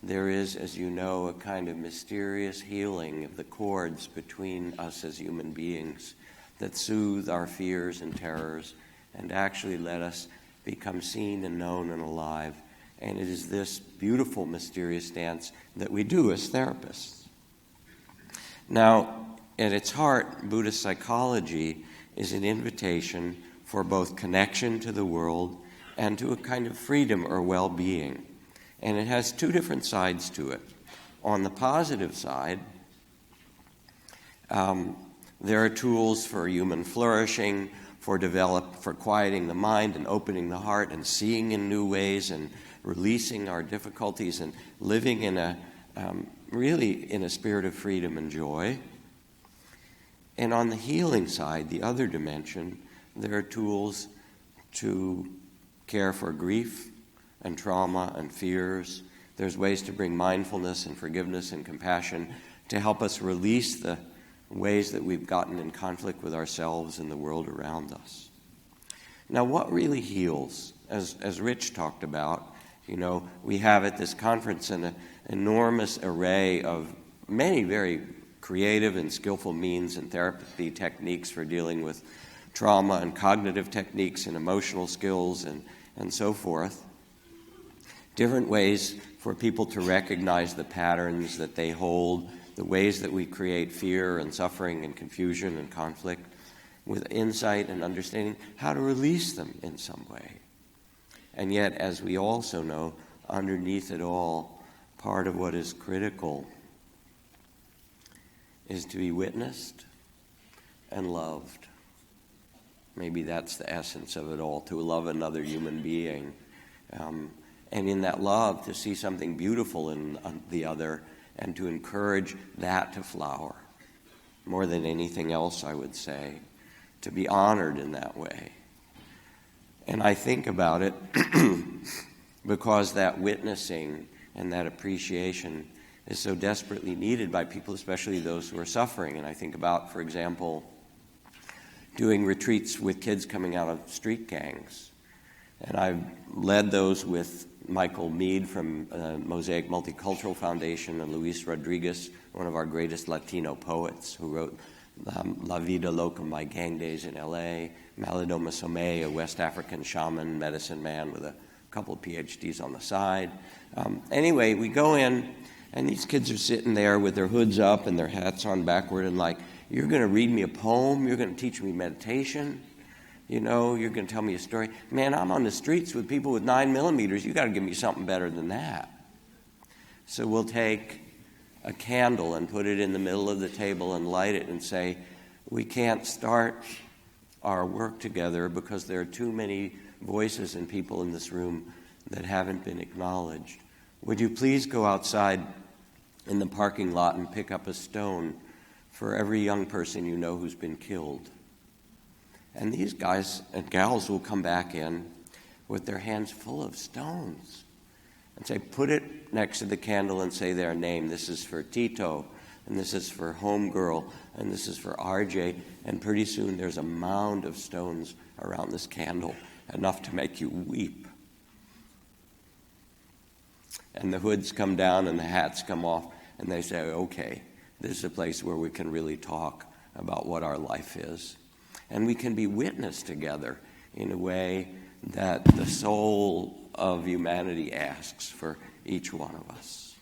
there is, as you know, a kind of mysterious healing of the cords between us as human beings that soothe our fears and terrors and actually let us become seen and known and alive. And it is this beautiful, mysterious dance that we do as therapists. Now, at its heart, Buddhist psychology is an invitation for both connection to the world and to a kind of freedom or well-being. And it has two different sides to it. On the positive side, there are tools for human flourishing, for quieting the mind and opening the heart and seeing in new ways and releasing our difficulties and living in really in a spirit of freedom and joy. And on the healing side, the other dimension, there are tools to care for grief and trauma and fears. There's ways to bring mindfulness and forgiveness and compassion to help us release the ways that we've gotten in conflict with ourselves and the world around us. Now, what really heals? As Rich talked about, we have at this conference an enormous array of many very creative and skillful means and therapy techniques for dealing with trauma and cognitive techniques and emotional skills and so forth. Different ways for people to recognize the patterns that they hold, the ways that we create fear and suffering and confusion and conflict, with insight and understanding how to release them in some way. And yet, as we also know, underneath it all, part of what is critical is to be witnessed and loved. Maybe that's the essence of it all, to love another human being. And in that love, to see something beautiful in the other and to encourage that to flower. More than anything else, I would say, to be honored in that way. And I think about it because that witnessing and that appreciation is so desperately needed by people, especially those who are suffering. And I think about, for example, doing retreats with kids coming out of street gangs. And I've led those with Michael Mead from Mosaic Multicultural Foundation and Luis Rodriguez, one of our greatest Latino poets, who wrote La Vida Loca, My Gang Days in L.A., Malidoma Somé, a West African shaman, medicine man with a couple of PhDs on the side. Anyway, we go in, and these kids are sitting there with their hoods up and their hats on backward and like, you're going to read me a poem? You're going to teach me meditation? You're going to tell me a story? Man, I'm on the streets with people with 9mm. You got to give me something better than that. So we'll take a candle and put it in the middle of the table and light it and say, we can't start our work together because there are too many voices and people in this room that haven't been acknowledged. Would you please go outside in the parking lot and pick up a stone for every young person you know who's been killed? And these guys and gals will come back in with their hands full of stones and say, put it next to the candle and say their name. This is for Tito, and this is for Homegirl, and this is for RJ. And pretty soon there's a mound of stones around this candle, enough to make you weep. And the hoods come down and the hats come off, and they say, okay, this is a place where we can really talk about what our life is. And we can be witness together in a way that the soul of humanity asks for each one of us.